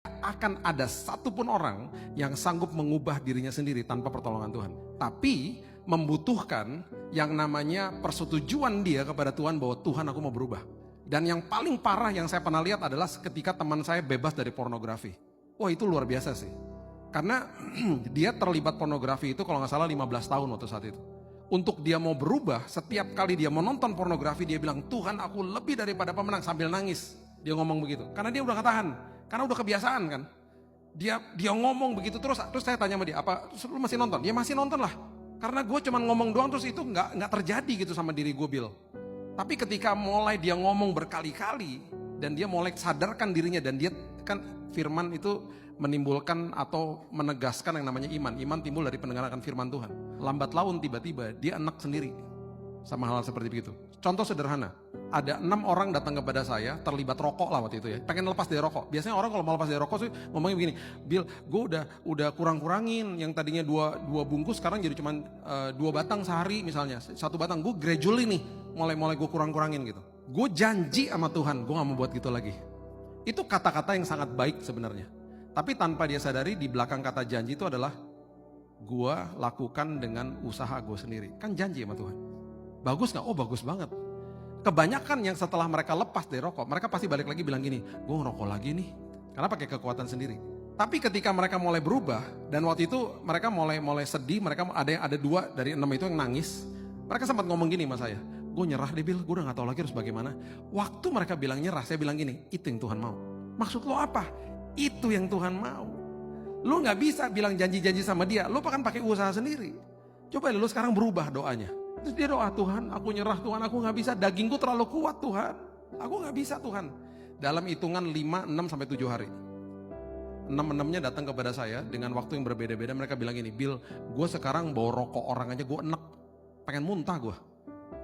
akan ada satupun orang yang sanggup mengubah dirinya sendiri tanpa pertolongan Tuhan. Tapi membutuhkan yang namanya persetujuan dia kepada Tuhan bahwa Tuhan aku mau berubah. Dan yang paling parah yang saya pernah lihat adalah ketika teman saya bebas dari pornografi. Wah, itu luar biasa sih. Karena dia terlibat pornografi itu kalau nggak salah 15 tahun waktu saat itu. Untuk dia mau berubah, setiap kali dia menonton pornografi dia bilang, Tuhan aku lebih daripada pemenang, sambil nangis. Dia ngomong begitu, karena dia udah gak tahan. Karena udah kebiasaan kan. Dia ngomong begitu terus saya tanya sama dia, apa lu masih nonton? Ya masih nonton lah. Karena gue cuma ngomong doang terus itu nggak terjadi gitu sama diri gue, Bill. Tapi ketika mulai dia ngomong berkali-kali dan dia mulai sadarkan dirinya, dan dia kan firman itu menimbulkan atau menegaskan yang namanya iman. Iman timbul dari pendengaran firman Tuhan. Lambat laun tiba-tiba dia enak sendiri sama hal seperti begitu. Contoh sederhana, ada 6 orang datang kepada saya terlibat rokok lah waktu itu ya, pengen lepas dari rokok. Biasanya orang kalau mau lepas dari rokok sih ngomongnya begini, Bill, gue udah kurang-kurangin, yang tadinya dua bungkus sekarang jadi cuma 2 batang sehari misalnya, 1 batang. Gue gradually nih mulai gue kurang-kurangin gitu. Gue janji sama Tuhan, gue gak mau buat gitu lagi. Itu kata-kata yang sangat baik sebenarnya. Tapi tanpa dia sadari di belakang kata janji itu adalah gue lakukan dengan usaha gue sendiri. Kan janji sama Tuhan. Bagus gak? Oh bagus banget. Kebanyakan yang setelah mereka lepas dari rokok, mereka pasti balik lagi bilang gini, gue ngerokok lagi nih. Karena pakai kekuatan sendiri. Tapi ketika mereka mulai berubah, dan waktu itu mereka mulai sedih, mereka ada 2 dari 6 itu yang nangis. Mereka sempat ngomong gini sama saya, gue nyerah deh Bill, gue udah gak tahu lagi harus bagaimana. Waktu mereka bilang nyerah, saya bilang gini, itu yang Tuhan mau. Maksud lo apa? Itu yang Tuhan mau. Lo gak bisa bilang janji-janji sama dia, lo akan pakai usaha sendiri. Coba lo sekarang berubah doanya. Terus dia doa, Tuhan aku nyerah, Tuhan aku gak bisa, dagingku terlalu kuat Tuhan, aku gak bisa Tuhan. Dalam hitungan 5, 6 sampai 7 hari 6-6-nya datang kepada saya dengan waktu yang berbeda-beda. Mereka bilang gini, Bill, gue sekarang bawa rokok orang aja gue enek, pengen muntah gue.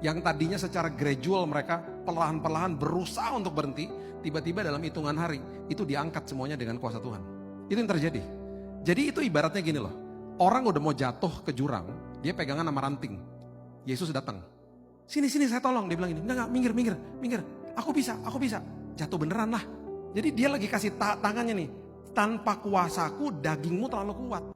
Yang tadinya secara gradual mereka perlahan-perlahan berusaha untuk berhenti, tiba-tiba dalam hitungan hari itu diangkat semuanya dengan kuasa Tuhan. Itu yang terjadi. Jadi itu ibaratnya gini loh, orang udah mau jatuh ke jurang, dia pegangan sama ranting. Yesus datang, sini saya tolong. Dia bilang gini, enggak, minggir, aku bisa, jatuh beneran lah. Jadi dia lagi kasih tangannya nih, tanpa kuasaku dagingmu terlalu kuat.